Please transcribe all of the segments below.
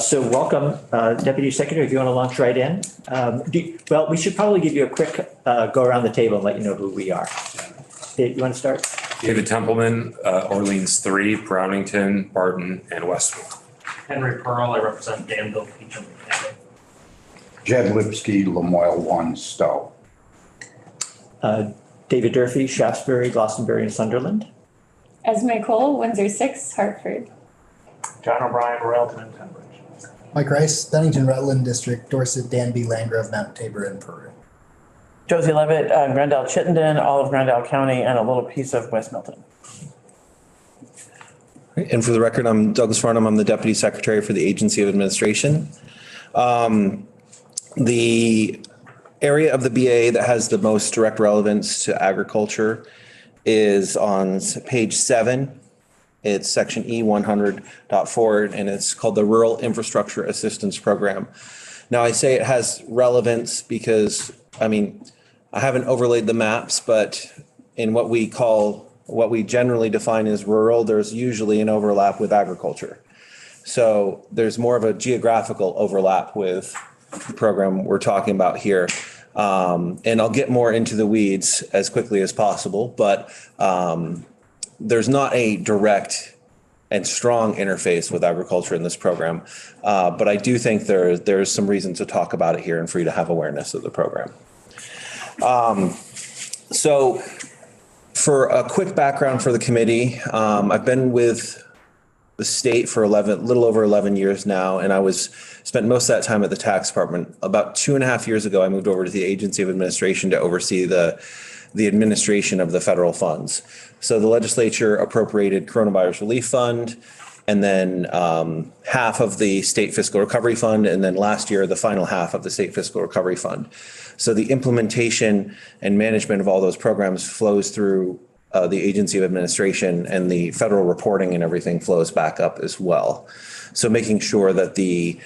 So welcome, Deputy Secretary, if you want to launch right in. Well, we should probably give you a quick go around the table and let you know who we are. You want to start? David Templeman, Orleans 3, Brownington, Barton, and Westwood. Henry Pearl, I represent Danville, Peachum, County. Jed Lipsky, Lamoille 1, Stowe. David Durfee, Shaftesbury, Glastonbury, and Sunderland. Esme Cole, Windsor 6, Hartford. John O'Brien, Royalton, and Tunbridge. Mike Rice, Bennington Rutland District, Dorset, Danby, Landgrove, Mount Tabor, and Peru. Josie Levitt, Glendale, Chittenden, all of Glendale County, and a little piece of West Milton. And for the record, I'm Douglas Farnham. I'm the Deputy Secretary for the Agency of Administration. The area of the BA that has the most direct relevance to agriculture is on page 7. It's section E100.4, and it's called the Rural Infrastructure Assistance Program. Now, I say it has relevance because, I haven't overlaid the maps, but in what we generally define as rural, there's usually an overlap with agriculture. So there's more of a geographical overlap with the program we're talking about here. And I'll get more into the weeds as quickly as possible, but there's not a direct and strong interface with agriculture in this program. But I do think there's some reason to talk about it here and for you to have awareness of the program. So for a quick background for the committee, I've been with the state for little over 11 years now, and spent most of that time at the tax department. About 2.5 years ago, I moved over to the Agency of Administration to oversee the administration of the federal funds. So the legislature appropriated Coronavirus Relief Fund, and then half of the State Fiscal Recovery Fund, and then last year, the final half of the State Fiscal Recovery Fund. So the implementation and management of all those programs flows through the Agency of Administration, and the federal reporting and everything flows back up as well. So making sure that the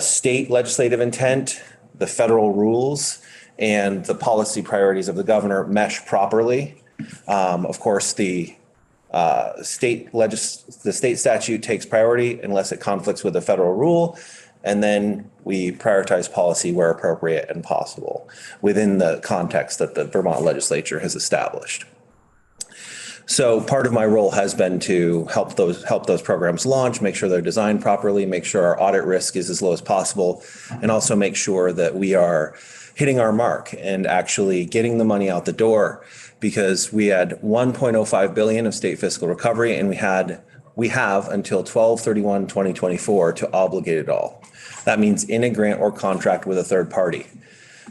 state legislative intent, the federal rules, and the policy priorities of the governor mesh properly. Of course, the state statute takes priority unless it conflicts with the federal rule. And then we prioritize policy where appropriate and possible within the context that the Vermont legislature has established. So part of my role has been to help those programs launch, make sure they're designed properly, make sure our audit risk is as low as possible, and also make sure that we are hitting our mark and actually getting the money out the door, because we had $1.05 billion of state fiscal recovery, and we have until 12/31/2024 to obligate it all. That means in a grant or contract with a third party.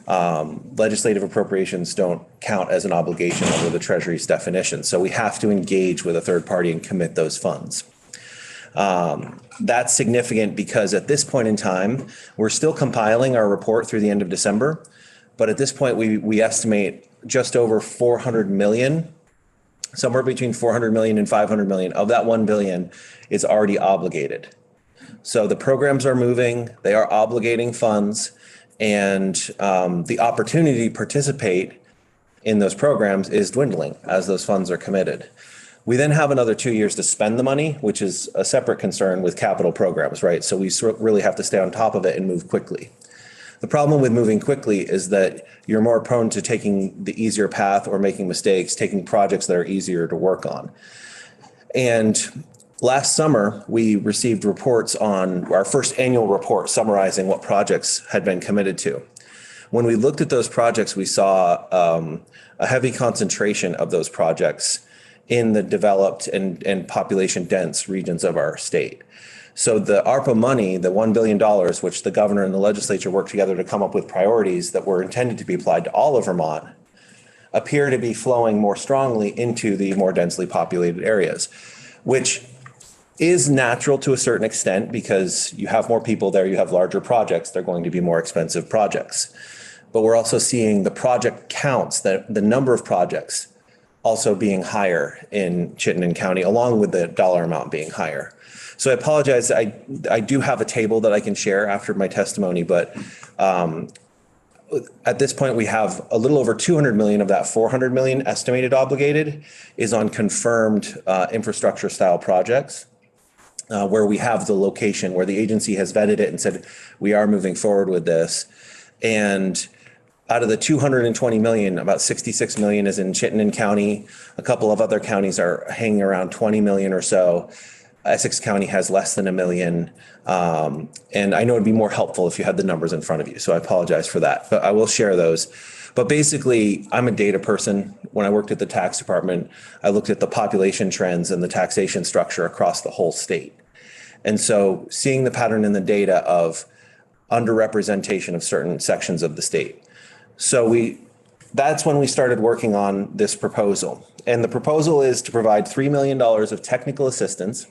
Legislative appropriations don't count as an obligation under the Treasury's definition. So we have to engage with a third party and commit those funds. That's significant because at this point in time, we're still compiling our report through the end of December. But at this point, we estimate just over 400 million, somewhere between 400 million and 500 million of that 1 billion is already obligated. So the programs are moving, they are obligating funds, and the opportunity to participate in those programs is dwindling as those funds are committed. We then have another 2 years to spend the money, which is a separate concern with capital programs, right? So we really have to stay on top of it and move quickly. The problem with moving quickly is that you're more prone to taking the easier path or making mistakes, taking projects that are easier to work on. And last summer, we received reports on our first annual report summarizing what projects had been committed to. When we looked at those projects, we saw a heavy concentration of those projects in the developed and population dense regions of our state. So the ARPA money, the $1 billion, which the governor and the legislature worked together to come up with priorities that were intended to be applied to all of Vermont, appear to be flowing more strongly into the more densely populated areas, which is natural to a certain extent because you have more people there, you have larger projects, they're going to be more expensive projects. But we're also seeing the project counts, the number of projects also being higher in Chittenden County, along with the dollar amount being higher. So I apologize, I do have a table that I can share after my testimony, but at this point, we have a little over 200 million of that 400 million estimated obligated is on confirmed infrastructure style projects. Where we have the location, where the agency has vetted it and said, we are moving forward with this. And out of the 220 million, about 66 million is in Chittenden County. A couple of other counties are hanging around 20 million or so. Essex County has less than $1 million. And I know it'd be more helpful if you had the numbers in front of you. So I apologize for that, but I will share those. But basically, I'm a data person. When I worked at the tax department, I looked at the population trends and the taxation structure across the whole state. And so seeing the pattern in the data of underrepresentation of certain sections of the state. So that's when we started working on this proposal. And the proposal is to provide $3 million of technical assistance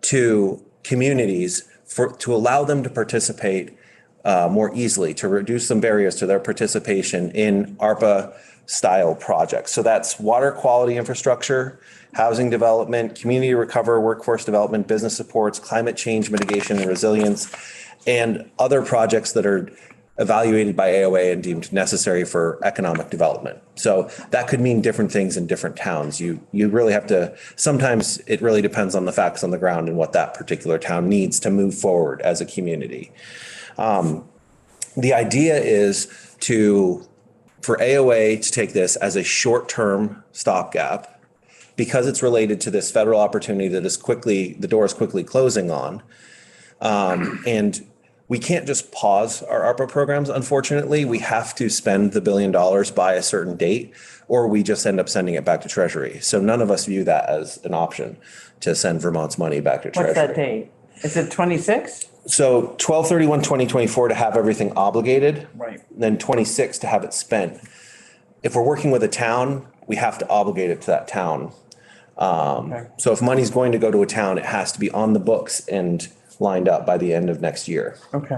to communities to allow them to participate more easily, to reduce some barriers to their participation in ARPA style projects. So that's water quality infrastructure, housing development, community recovery, workforce development, business supports, climate change mitigation and resilience, and other projects that are evaluated by AOA and deemed necessary for economic development. So that could mean different things in different towns. You really have to, sometimes it really depends on the facts on the ground and what that particular town needs to move forward as a community. The idea is for AOA to take this as a short-term stopgap because it's related to this federal opportunity that the door is quickly closing on. And we can't just pause our ARPA programs, unfortunately. We have to spend the $1 billion by a certain date, or we just end up sending it back to Treasury. So none of us view that as an option to send Vermont's money back to Treasury. What's that date? Is it 26? So 12/31/2024 to have everything obligated. Right. Then 26 to have it spent. If we're working with a town, we have to obligate it to that town. So if money's going to go to a town, it has to be on the books and lined up by the end of next year. Okay.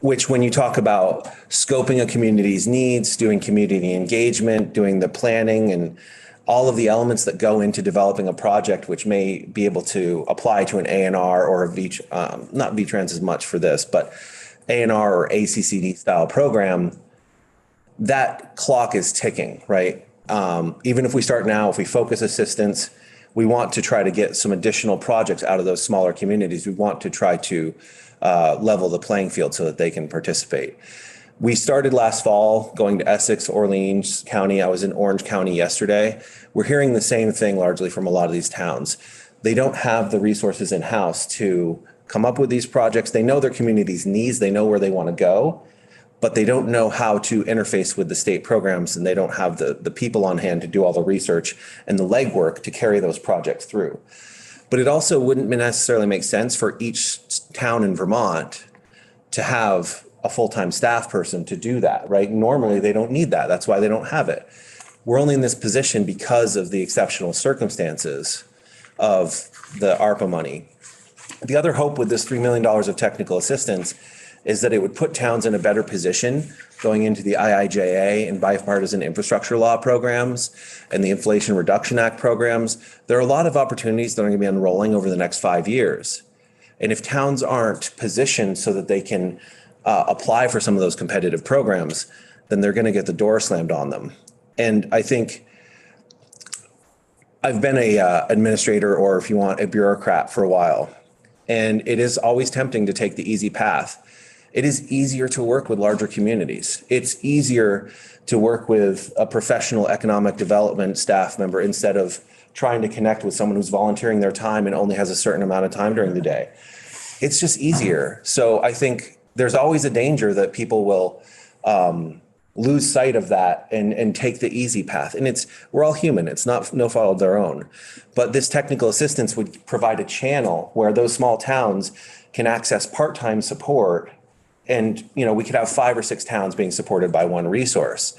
Which when you talk about scoping a community's needs, doing community engagement, doing the planning and all of the elements that go into developing a project, which may be able to apply to an A&R or not VTrans as much for this, but A&R or ACCD style program, that clock is ticking, right? Even if we start now, if we focus assistance, we want to try to get some additional projects out of those smaller communities. We want to try to level the playing field so that they can participate. We started last fall going to Essex, Orleans County. I was in Orange County yesterday. We're hearing the same thing largely from a lot of these towns. They don't have the resources in-house to come up with these projects. They know their community's needs. They know where they want to go, but they don't know how to interface with the state programs, and they don't have the people on hand to do all the research and the legwork to carry those projects through. But it also wouldn't necessarily make sense for each town in Vermont to have a full-time staff person to do that, right? Normally, they don't need that. That's why they don't have it. We're only in this position because of the exceptional circumstances of the ARPA money. The other hope with this $3 million of technical assistance is that it would put towns in a better position going into the IIJA and bipartisan infrastructure law programs and the Inflation Reduction Act programs. There are a lot of opportunities that are going to be unrolling over the next 5 years. And if towns aren't positioned so that they can apply for some of those competitive programs, then they're going to get the door slammed on them. And I think I've been a administrator, or if you want, a bureaucrat for a while. And it is always tempting to take the easy path. It is easier to work with larger communities. It's easier to work with a professional economic development staff member instead of trying to connect with someone who's volunteering their time and only has a certain amount of time during the day. It's just easier. So I think there's always a danger that people will lose sight of that and take the easy path. And we're all human. It's no fault of their own. But this technical assistance would provide a channel where those small towns can access part-time support. And, we could have 5 or 6 towns being supported by one resource.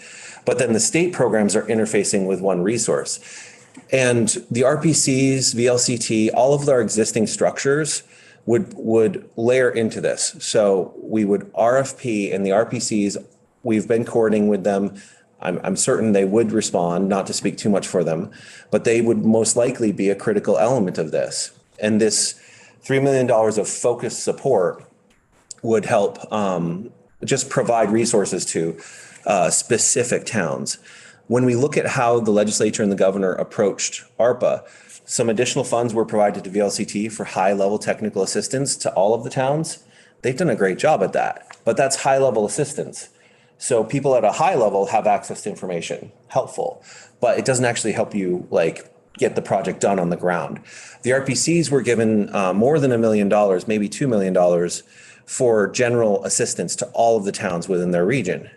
But then the state programs are interfacing with one resource. And the RPCs, VLCT, all of our existing structures would layer into this. So we would RFP, and the RPCs, we've been coordinating with them. I'm certain they would respond, not to speak too much for them, but they would most likely be a critical element of this. And this $3 million of focused support would help just provide resources to specific towns. When we look at how the legislature and the governor approached ARPA, some additional funds were provided to VLCT for high-level technical assistance to all of the towns. They've done a great job at that, but that's high-level assistance. So people at a high level have access to information, helpful, but it doesn't actually help you like get the project done on the ground. The RPCs were given more than $1 million, maybe $2 million for general assistance to all of the towns within their region.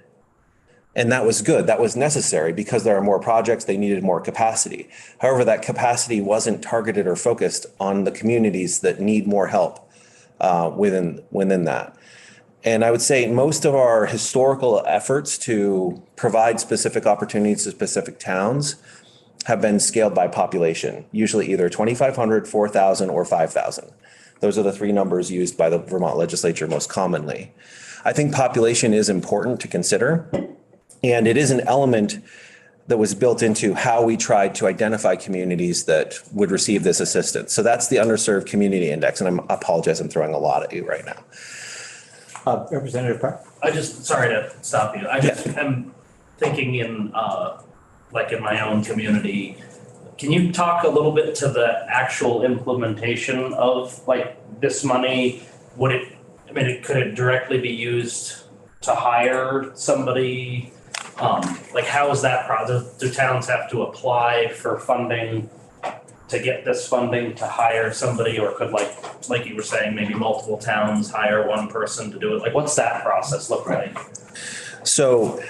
And that was good. That was necessary because there are more projects, they needed more capacity. However, that capacity wasn't targeted or focused on the communities that need more help within that. And I would say most of our historical efforts to provide specific opportunities to specific towns have been scaled by population, usually either 2,500, 4,000, or 5,000. Those are the three numbers used by the Vermont legislature most commonly. I think population is important to consider, and it is an element that was built into how we tried to identify communities that would receive this assistance. So that's the underserved community index, and I apologize, I'm throwing a lot at you right now. Representative Park? Sorry to stop you. I just am thinking in my own community. Can you talk a little bit to the actual implementation of like this money? Could it directly be used to hire somebody? How is that process? Do towns have to apply for funding to get this funding to hire somebody, or could like you were saying, maybe multiple towns hire one person to do it? Like, what's that process look like? So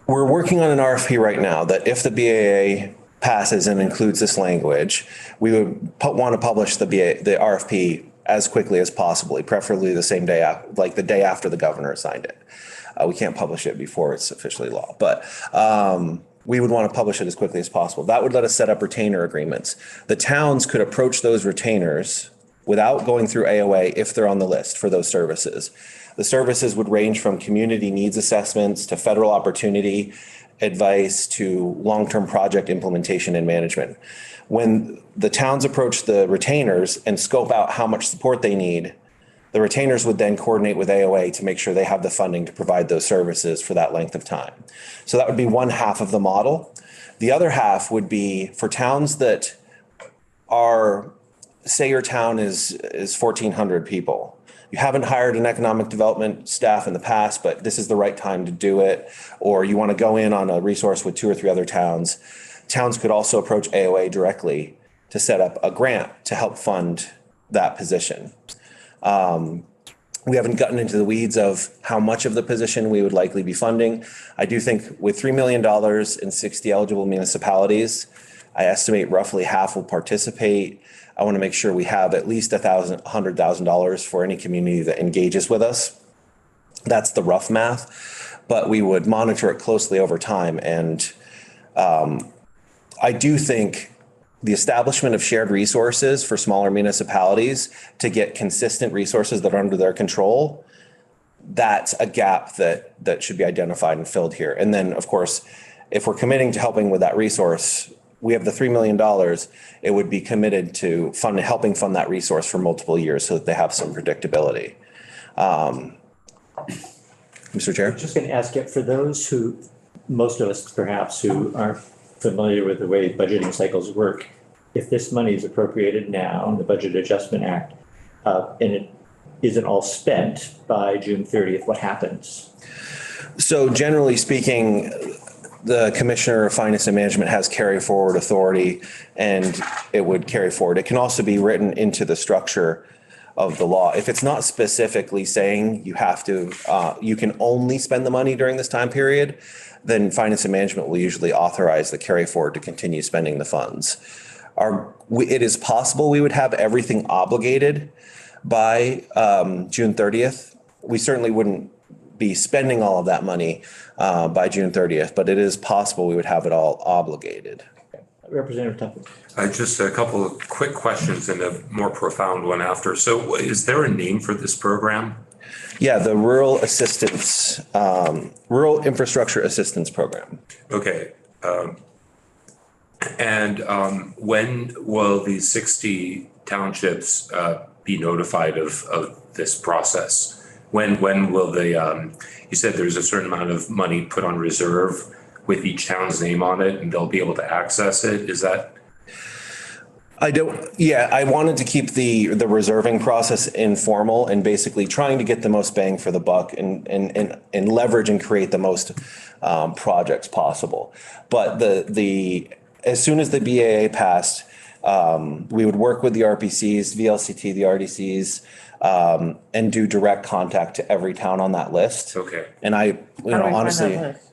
we're working on an RFP right now that if the BAA passes and includes this language, we would want to publish the RFP as quickly as possible, preferably the same day, like the day after the governor signed it. We can't publish it before it's officially law, but we would want to publish it as quickly as possible. That would let us set up retainer agreements. The towns could approach those retainers without going through AOA if they're on the list for those services. The services would range from community needs assessments to federal opportunity advice to long-term project implementation and management. When the towns approach the retainers and scope out how much support they need, the retainers would then coordinate with AOA to make sure they have the funding to provide those services for that length of time. So that would be one half of the model. The other half would be for towns that are, say your town is 1,400 people. You haven't hired an economic development staff in the past, but this is the right time to do it. Or you want to go in on a resource with 2 or 3 other towns. Towns could also approach AOA directly to set up a grant to help fund that position. We haven't gotten into the weeds of how much of the position we would likely be funding. I do think with $3 million in 60 eligible municipalities, I estimate roughly half will participate. I want to make sure we have at least $100,000 for any community that engages with us. That's the rough math, but we would monitor it closely over time. And I do think the establishment of shared resources for smaller municipalities to get consistent resources that are under their control, that's a gap that should be identified and filled here. And then, of course, if we're committing to helping with that resource, we have the $3 million, it would be committed to helping fund that resource for multiple years so that they have some predictability. Mr. Chair? Just going to ask it for those who, most of us perhaps, who aren't familiar with the way budgeting cycles work. If this money is appropriated now in the Budget Adjustment Act, and it isn't all spent by June 30th, what happens? So generally speaking, the Commissioner of Finance and Management has carry forward authority and it would carry forward. It can also be written into the structure of the law. If it's not specifically saying you have to, you can only spend the money during this time period, then Finance and Management will usually authorize the carry forward to continue spending the funds. It is possible we would have everything obligated by June 30th. We certainly wouldn't be spending all of that money by June 30th, but it is possible we would have it all obligated. Representative Temple. Just a couple of quick questions and a more profound one after. So is there a name for this program? Yeah, the Rural Infrastructure Assistance Program. Okay. And when will these 60 townships be notified of this process? When will you said there's a certain amount of money put on reserve with each town's name on it and they'll be able to access it? Is that? I wanted to keep the reserving process informal and basically trying to get the most bang for the buck and leverage and create the most projects possible. But as soon as the BAA passed, we would work with the RPCs, VLCT, the RDCs, and do direct contact to every town on that list. Okay. And How do we find honestly, that list?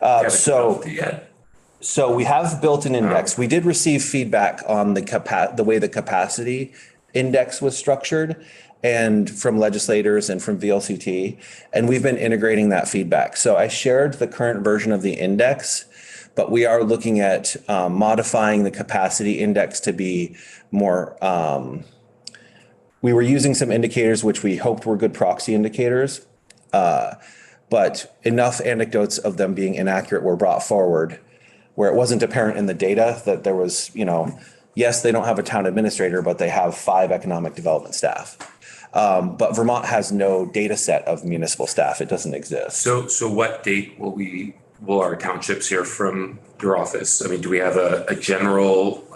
Haven't so. developed it yet. So we have built an index. We did receive feedback on the way the capacity index was structured and from legislators and from VLCT, and we've been integrating that feedback. So I shared the current version of the index, but we are looking at modifying the capacity index to be more, we were using some indicators which we hoped were good proxy indicators, but enough anecdotes of them being inaccurate were brought forward where it wasn't apparent in the data that there was, yes, they don't have a town administrator, but they have 5 economic development staff. But Vermont has no data set of municipal staff. It doesn't exist. So what date will our townships hear from your office? I mean, do we have a general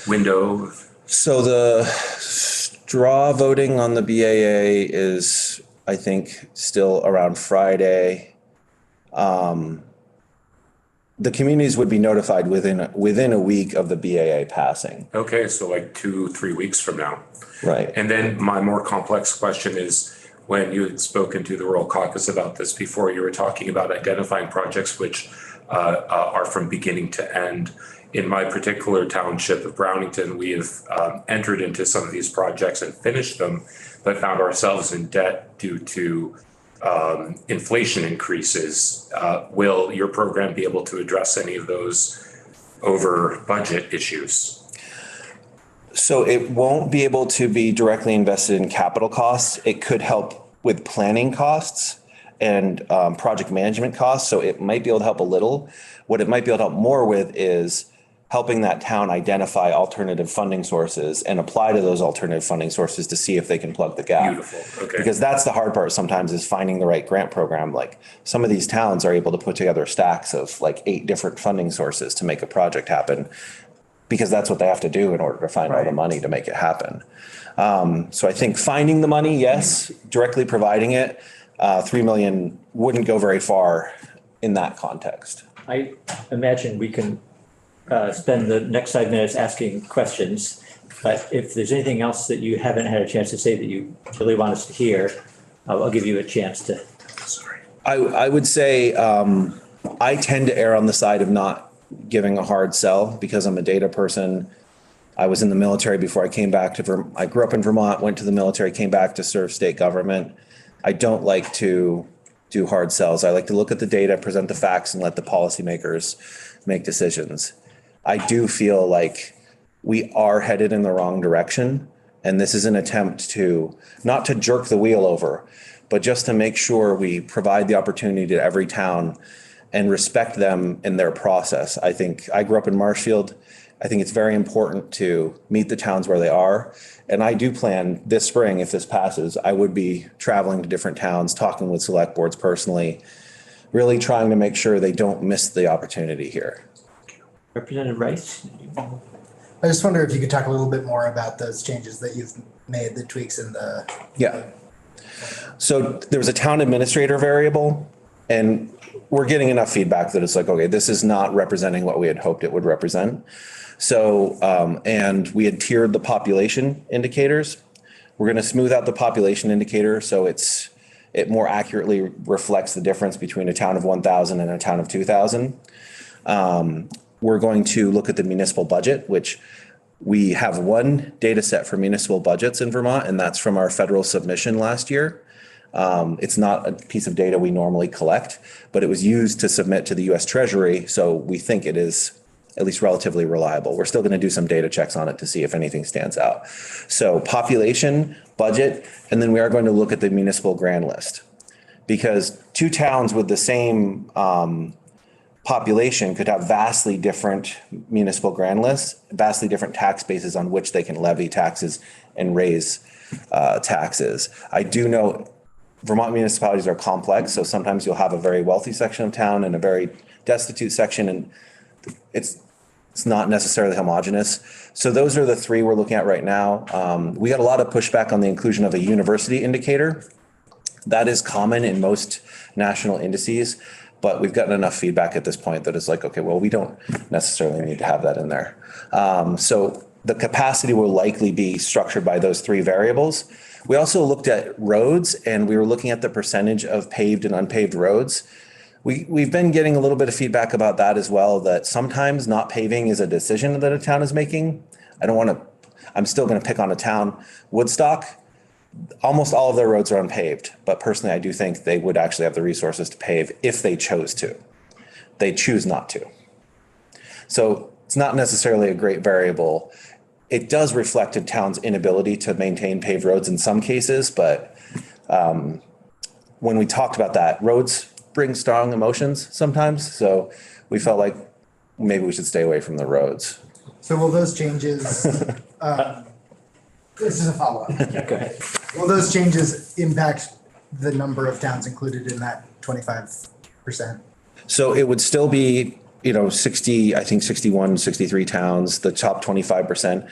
window? So the straw voting on the BAA is, I think, still around Friday. The communities would be notified within a week of the BAA passing. Okay, so 2-3 weeks from now. Right. And then my more complex question is, when you had spoken to the Rural Caucus about this before, you were talking about identifying projects which are from beginning to end. In my particular township of Brownington, we have entered into some of these projects and finished them, but found ourselves in debt due to inflation increases. Will your program be able to address any of those over budget issues? So it won't be able to be directly invested in capital costs. It could help with planning costs and project management costs. So it might be able to help a little. What it might be able to help more with is helping that town identify alternative funding sources and apply to those alternative funding sources to see if they can plug the gap. Beautiful. Okay. Because that's the hard part sometimes is finding the right grant program. Like some of these towns are able to put together stacks of 8 different funding sources to make a project happen, because that's what they have to do in order to find all the money to make it happen. So I think finding the money, yes, directly providing it, 3 million wouldn't go very far in that context. I imagine we can spend the next 5 minutes asking questions, but if there's anything else that you haven't had a chance to say that you really want us to hear, I'll give you a chance to. Sorry. I would say I tend to err on the side of not giving a hard sell because I'm a data person. I was in the military before I came back to Vermont. I grew up in Vermont, went to the military, came back to serve state government. I don't like to do hard sells. I like to look at the data, present the facts, and let the policymakers make decisions. I do feel like we are headed in the wrong direction. And this is an attempt to, not to jerk the wheel over, but just to make sure we provide the opportunity to every town and respect them in their process. I think I grew up in Marshfield. I think it's very important to meet the towns where they are. And I do plan this spring, if this passes, I would be traveling to different towns, talking with select boards personally, really trying to make sure they don't miss the opportunity here. Representative Rice? I just wonder if you could talk a little bit more about those changes that you've made, the tweaks in the. Yeah. So there was a town administrator variable, and we're getting enough feedback that it's okay, this is not representing what we had hoped it would represent. So, and we had tiered the population indicators. We're going to smooth out the population indicator so it more accurately reflects the difference between a town of 1,000 and a town of 2,000. We're going to look at the municipal budget, which we have one data set for municipal budgets in Vermont, and that's from our federal submission last year. It's not a piece of data we normally collect, but it was used to submit to the US Treasury. So we think it is at least relatively reliable. We're still going to do some data checks on it to see if anything stands out. So population, budget, and then we are going to look at the municipal grand list, because 2 towns with the same population could have vastly different municipal grand lists, vastly different tax bases on which they can levy taxes and raise taxes. I do know Vermont municipalities are complex, so sometimes you'll have a very wealthy section of town and a very destitute section, and it's not necessarily homogeneous. So those are the three we're looking at right now. We got a lot of pushback on the inclusion of a university indicator. That is common in most national indices, but we've gotten enough feedback at this point that it's like, okay, well, we don't necessarily need to have that in there. So the capacity will likely be structured by those three variables. We also looked at roads, and we were looking at the percentage of paved and unpaved roads. We've been getting a little bit of feedback about that as well, that sometimes not paving is a decision that a town is making. I'm still going to pick on a town, Woodstock. Almost all of their roads are unpaved, but personally, I do think they would actually have the resources to pave if they chose to. They choose not to. So it's not necessarily a great variable. It does reflect a town's inability to maintain paved roads in some cases, but when we talked about that, roads bring strong emotions sometimes. So we felt like maybe we should stay away from the roads. So will those changes, this is a follow-up. Yeah, go ahead. Will those changes impact the number of towns included in that 25%? So it would still be, 61, 63 towns, the top 25%.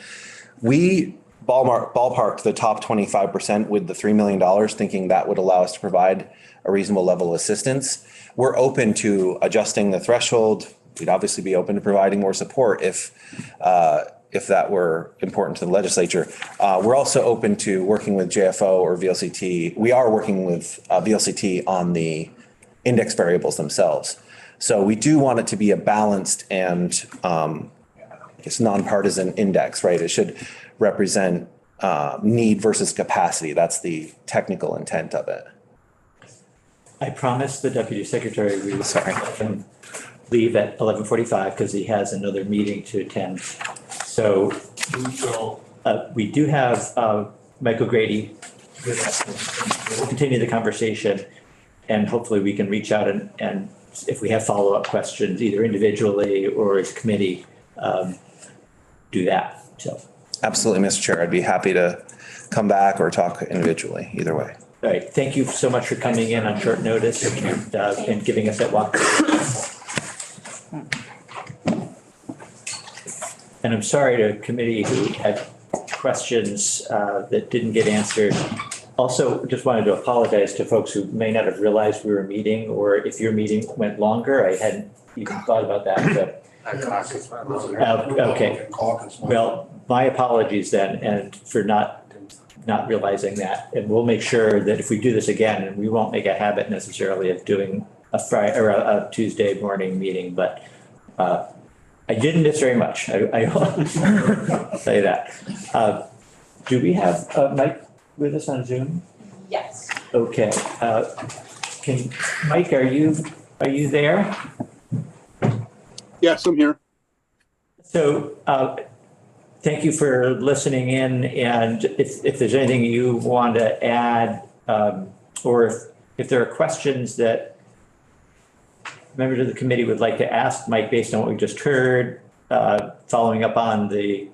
We ballparked the top 25% with the $3 million, thinking that would allow us to provide a reasonable level of assistance. We're open to adjusting the threshold. We'd obviously be open to providing more support if that were important to the legislature. We're also open to working with JFO or VLCT. We are working with VLCT on the index variables themselves. So we do want it to be a balanced and it's nonpartisan index, right? It should represent need versus capacity. That's the technical intent of it. I promised the deputy secretary we would let him leave at 11:45 because he has another meeting to attend. So we do have Michael Grady with us. We'll continue the conversation, and hopefully we can reach out and if we have follow-up questions, either individually or as a committee, do that. So. Absolutely, Mr. Chair. I'd be happy to come back or talk individually, either way. All right. Thank you so much for coming in on short notice and giving us that walk. And I'm sorry to committee who had questions that didn't get answered. Also, just wanted to apologize to folks who may not have realized we were meeting, or if your meeting went longer, I hadn't even thought about that. Okay. Well, my apologies then, and for not realizing that. And we'll make sure that if we do this again, and we won't make a habit necessarily of doing a Friday or a Tuesday morning meeting, but I didn't miss very much. I will say that. Do we have Mike with us on Zoom? Yes. Okay. Mike, are you there? Yes, I'm here. So thank you for listening in. And if there's anything you want to add, or if there are questions that members of the committee would like to ask Mike based on what we just heard, following up on the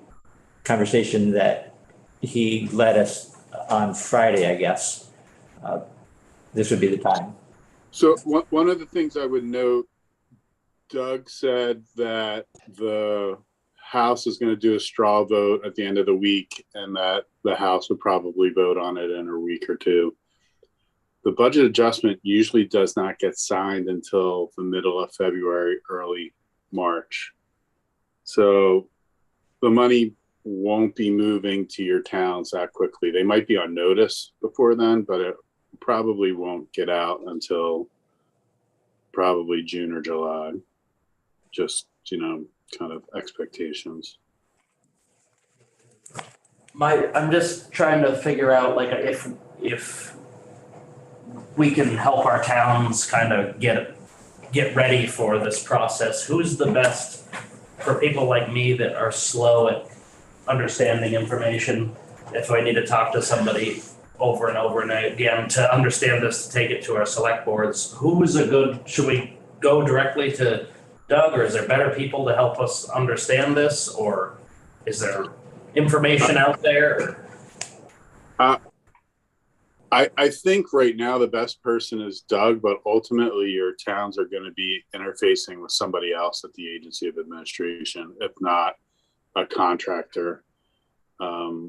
conversation that he led us on Friday, I guess, this would be the time. So one of the things I would note, Doug said that the House is going to do a straw vote at the end of the week and that the House would probably vote on it in a week or two. The budget adjustment usually does not get signed until the middle of February, early March. So the money won't be moving to your towns that quickly. They might be on notice before then, but it probably won't get out until probably June or July. Just, kind of expectations. I'm just trying to figure out like if we can help our towns kind of get ready for this process. Who's the best for people like me that are slow at understanding information? If I need to talk to somebody over and over and again to understand this, to take it to our select boards, should we go directly to Doug, or is there better people to help us understand this, or is there information out there? I think right now the best person is Doug, but ultimately your towns are going to be interfacing with somebody else at the agency of administration, if not a contractor. I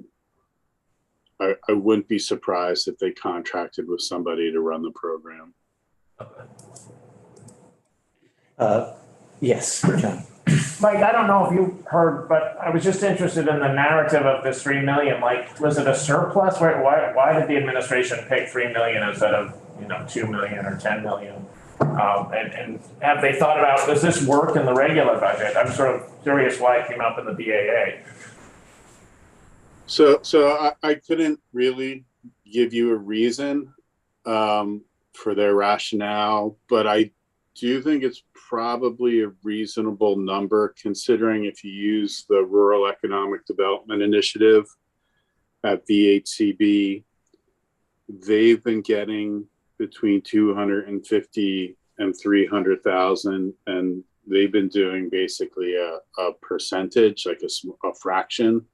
wouldn't be surprised if they contracted with somebody to run the program. Yes, John. Mike, I don't know if you heard, but I was just interested in the narrative of this 3 million. Like, was it a surplus? Why did the administration pick 3 million instead of, 2 million or 10 million? And have they thought about, does this work in the regular budget? I'm sort of curious why it came up in the BAA. So I couldn't really give you a reason for their rationale, but I do think it's probably a reasonable number, considering if you use the Rural Economic Development Initiative at VHCB, they've been getting between 250 and 300,000, and they've been doing basically a percentage, like a fraction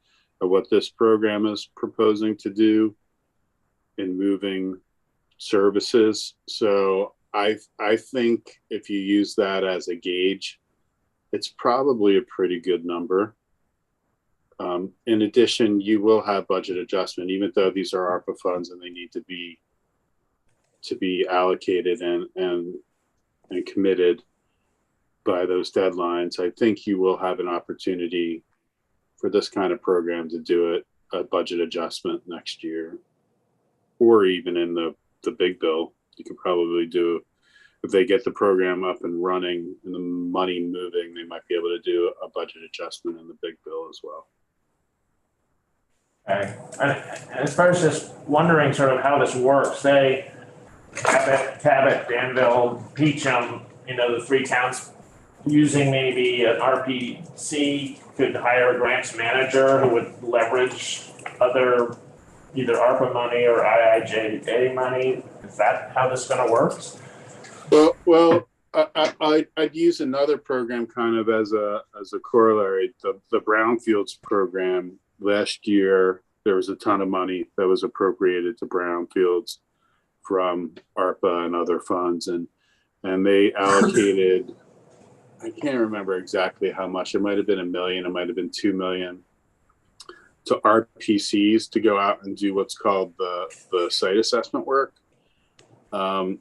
of what this program is proposing to do in moving services. So I think if you use that as a gauge, it's probably a pretty good number. In addition, you will have budget adjustment, even though these are ARPA funds and they need to be allocated and committed by those deadlines. I think you will have an opportunity for this kind of program to do a budget adjustment next year, or even in the big bill. You could probably do, if they get the program up and running and the money moving, they might be able to do a budget adjustment in the big bill as well. Okay. And as far as just wondering sort of how this works, say Cabot, Danville, Peachum, the 3 towns using maybe an RPC could hire a grants manager who would leverage other either ARPA money or IIJA money. Is that how this going to work? Well, I'd use another program kind of as a corollary. The Brownfields program last year, there was a ton of money that was appropriated to Brownfields from ARPA and other funds, and they allocated, I can't remember exactly how much. It might have been $1 million, it might have been $2 million to RPCs to go out and do what's called the site assessment work, and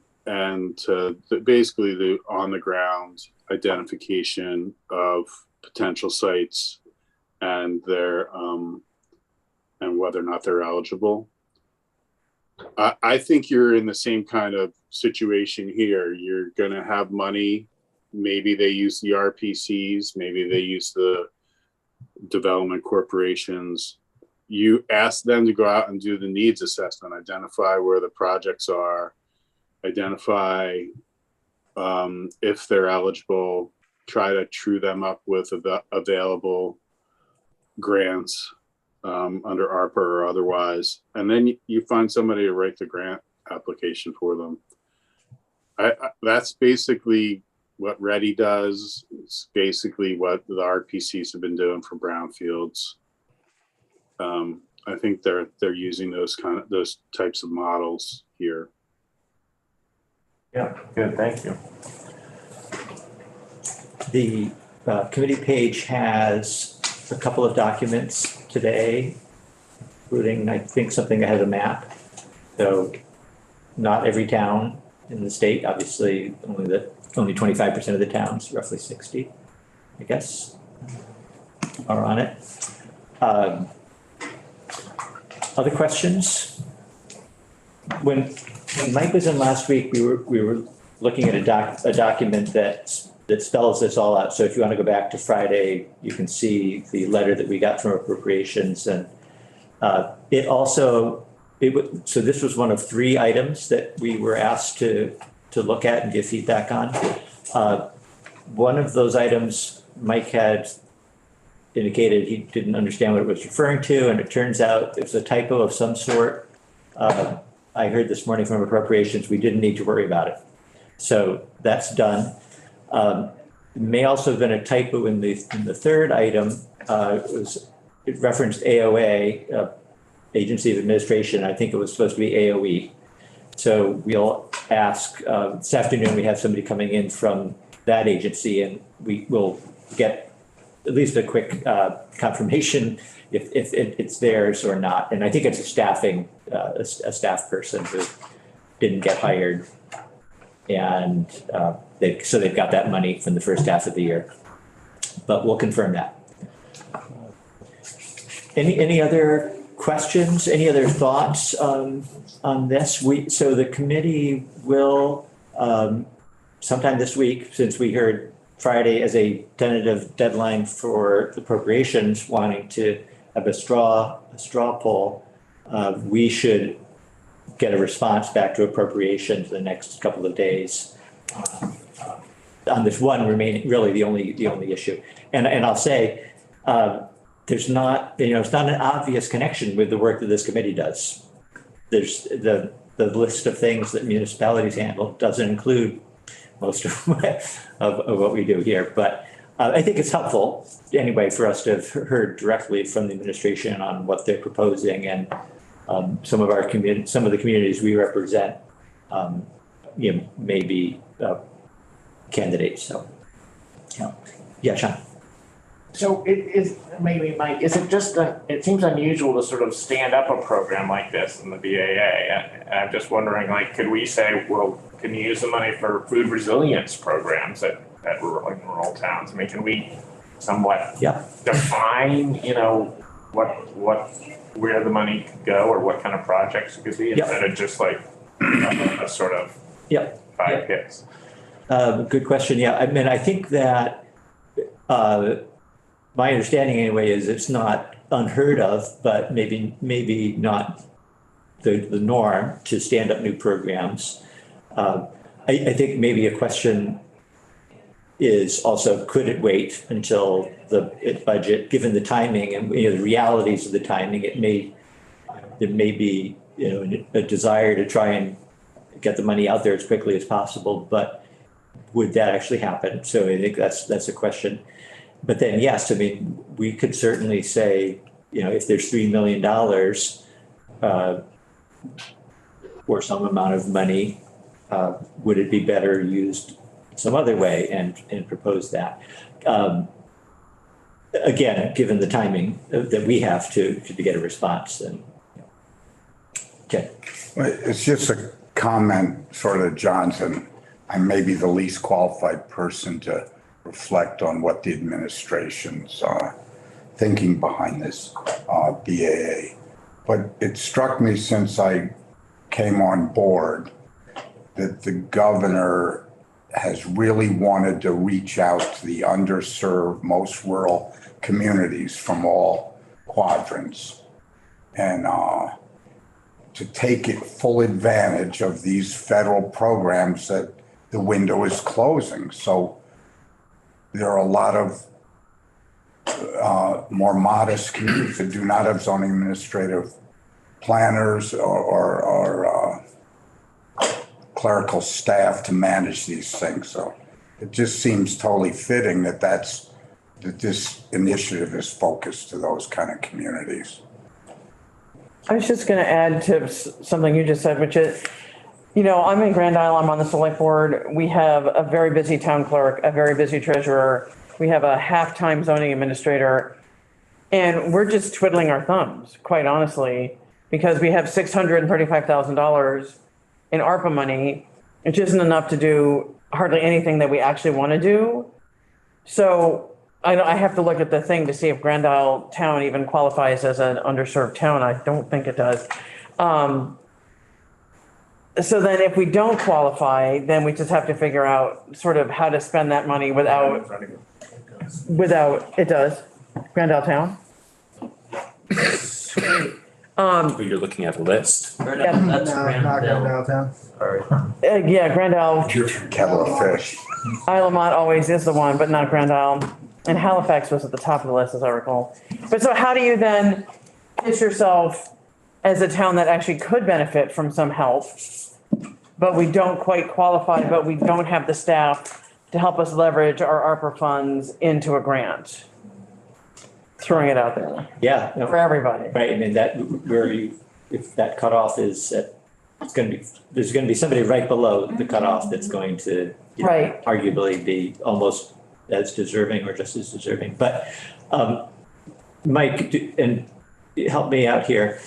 to basically the on the ground identification of potential sites and their and whether or not they're eligible. I think you're in the same kind of situation here. You're going to have money. Maybe they use the RPCs, maybe they use the development corporations. You ask them to go out and do the needs assessment, identify where the projects are, identify if they're eligible, try to true them up with available grants under ARPA or otherwise, and then you find somebody to write the grant application for them. That's basically what READY does. It's basically what the RPCs have been doing for brownfields. I think they're using those types of models here. Yeah, good, thank you. The committee page has a couple of documents today, including, I think, something that has a map. So not every town in the state, obviously only 25% of the towns, roughly 60, I guess, are on it. Other questions? When Mike was in last week, we were looking at a document that spells this all out. So if you want to go back to Friday, you can see the letter that we got from appropriations, and so this was one of 3 items that we were asked to look at and give feedback on. One of those items, Mike had indicated he didn't understand what it was referring to, and it turns out it was a typo of some sort. I heard this morning from appropriations, we didn't need to worry about it. So that's done. may also have been a typo in the third item. It referenced AOA, Agency of Administration. I think it was supposed to be AOE. So we'll ask, this afternoon, we have somebody coming in from that agency, and we will get at least a quick confirmation if it's theirs or not. And I think it's a staff person who didn't get hired. And so they've got that money from the first half of the year. But we'll confirm that. Any other questions, any other thoughts on this? So the committee will, sometime this week, since we heard Friday as a tentative deadline for appropriations, wanting to have a straw poll, we should get a response back to appropriations in the next couple of days on this one remaining, really the only issue. And I'll say, there's not, it's not an obvious connection with the work that this committee does. There's the list of things that municipalities handle doesn't include most of what we do here. But I think it's helpful anyway for us to have heard directly from the administration on what they're proposing, and some of the communities we represent, may be candidates. So, yeah, Sean. So it is, maybe Mike, is it just, it seems unusual to sort of stand up a program like this in the BAA. And I'm just wondering, like, could we say, well, can you use the money for food resilience programs at rural towns? I mean, can we somewhat define, where the money could go or what kind of projects it could be instead of just like a sort of five hits? Good question. Yeah, I mean, I think that my understanding anyway is it's not unheard of, but maybe not the norm to stand up new programs. I think maybe a question is also, could it wait until the budget, given the timing and the realities of the timing? There may be a desire to try and get the money out there as quickly as possible, but would that actually happen? So I think that's a question. But then, yes, I mean, we could certainly say, if there's $3 million or some amount of money, would it be better used some other way, and propose that? Again, given the timing that we have to get a response. And okay. It's just a comment, sort of, Johnson. I may be the least qualified person to reflect on what the administration's thinking behind this BAA. But it struck me since I came on board that the governor has really wanted to reach out to the underserved, most rural communities from all quadrants, and to take full advantage of these federal programs that the window is closing. So there are a lot of more modest communities that do not have zoning administrative planners or clerical staff to manage these things. So it just seems totally fitting that this initiative is focused to those kind of communities. I was just going to add to something you just said, which is, I'm in Grand Isle, I'm on the select board. We have a very busy town clerk, a very busy treasurer. We have a half-time zoning administrator, and we're just twiddling our thumbs, quite honestly, because we have $635,000 in ARPA money, which isn't enough to do hardly anything that we actually want to do. So I have to look at the thing to see if Grand Isle town even qualifies as an underserved town. I don't think it does. So then if we don't qualify, then we just have to figure out sort of how to spend that money without, it does, Grand Isle town. You're looking at a list. That's No, not Grand Grand Isle. Isle Town. Sorry. Yeah, Grand Isle, Kettle of fish. Isle of Mont always is the one, but not Grand Isle. And Halifax was at the top of the list, as I recall. But so how do you then pitch yourself as a town that actually could benefit from some help, but we don't quite qualify, but we don't have the staff to help us leverage our ARPA funds into a grant. Throwing it out there Yeah, no, for everybody. right, I mean, that, where you, if that cutoff is at, it's gonna be, there's gonna be somebody right below the cutoff that's going to, you know, Right. arguably be almost as deserving or just as deserving. But, Mike, and help me out here.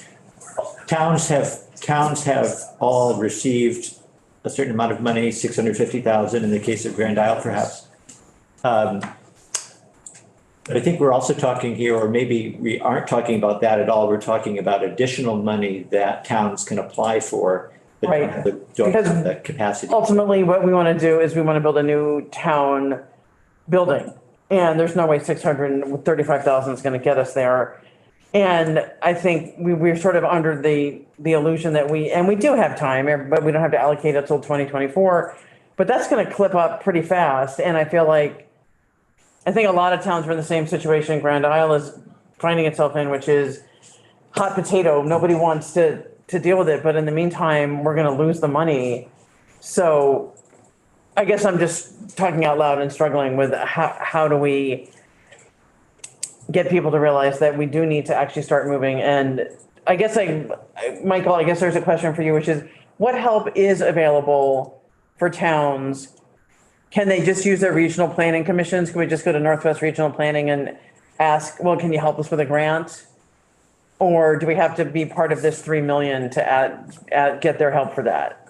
Towns have all received a certain amount of money, 650,000 in the case of Grand Isle perhaps. But I think we're also talking here, or maybe we aren't talking about that at all. We're talking about additional money that towns can apply for. But Right. don't have Because the capacity. Ultimately, what we want to do is we want to build a new town building. And there's no way 635,000 is going to get us there. And I think we're sort of under the illusion that we do have time, but we don't have to allocate it till 2024. But that's going to clip up pretty fast. And I think a lot of towns are in the same situation Grand Isle is finding itself in, which is hot potato. Nobody wants to deal with it. But in the meantime, we're going to lose the money. So I guess I'm just talking out loud and struggling with how do we get people to realize that we do need to actually start moving. And I guess Michael, I guess there's a question for you, which is what help is available for towns? Can they just use their regional planning commissions? Can we just go to Northwest Regional Planning and ask, well, can you help us with a grant? Or do we have to be part of this 3 million to get their help for that?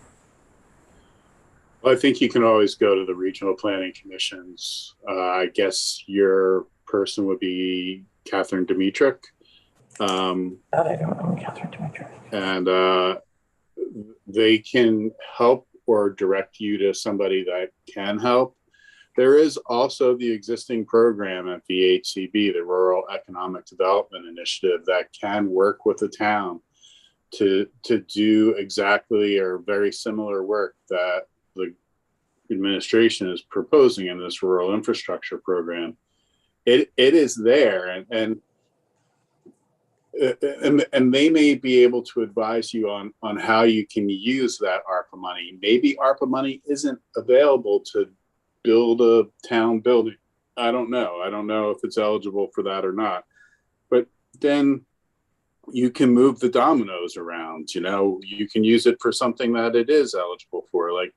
Well, I think you can always go to the regional planning commissions. I guess your person would be Catherine Dimitrick. That I don't know, Catherine Dimitrick. And they can help or direct you to somebody that can help. There is also the existing program at VHCB, the Rural Economic Development Initiative, that can work with the town to do exactly or very similar work that the administration is proposing in this rural infrastructure program. It is there, and they may be able to advise you on how you can use that ARPA money. Maybe ARPA money isn't available to build a town building. I don't know. I don't know if it's eligible for that or not. But then you can move the dominoes around. You know, you can use it for something that it is eligible for, like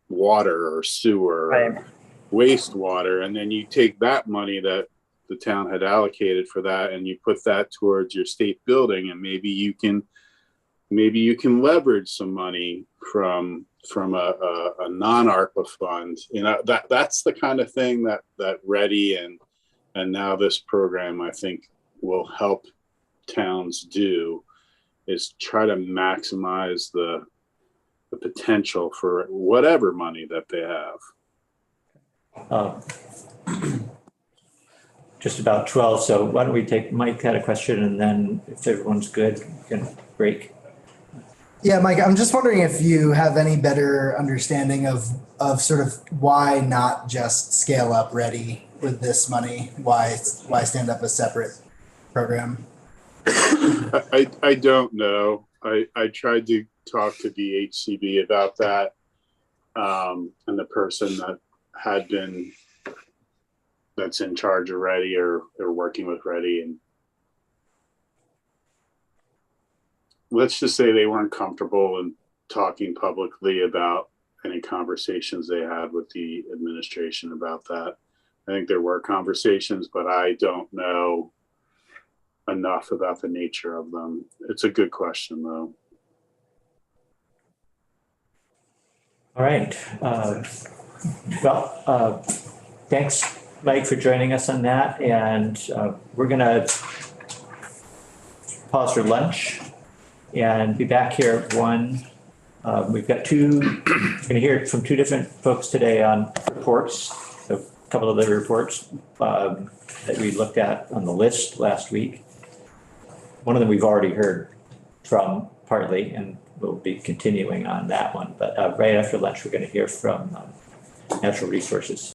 water or sewer, Right. or wastewater, and then you take that money that the town had allocated for that and you put that towards your state building, and maybe you can leverage some money from a non-ARPA fund. You know, that's the kind of thing that Ready and now this program I think will help towns do, is try to maximize the potential for whatever money that they have. Just about 12, so why don't we take, Mike had a question, and then if everyone's good, we can break. Yeah, Mike, I'm just wondering if you have any better understanding of sort of why not just scale up Ready with this money? Why stand up a separate program? I don't know. I tried to talk to VHCB about that, and the person that's in charge of Ready or working with Ready, and let's just say they weren't comfortable in talking publicly about any conversations they had with the administration about that. I think there were conversations, but I don't know enough about the nature of them. It's a good question, though. All right. Thanks, Mike, for joining us on that. And we're going to pause for lunch and be back here at 1. We've got we're going to hear from 2 different folks today on reports, a couple of the reports that we looked at on the list last week. One of them we've already heard from partly, and we'll be continuing on that one. But right after lunch, we're going to hear from Natural Resources.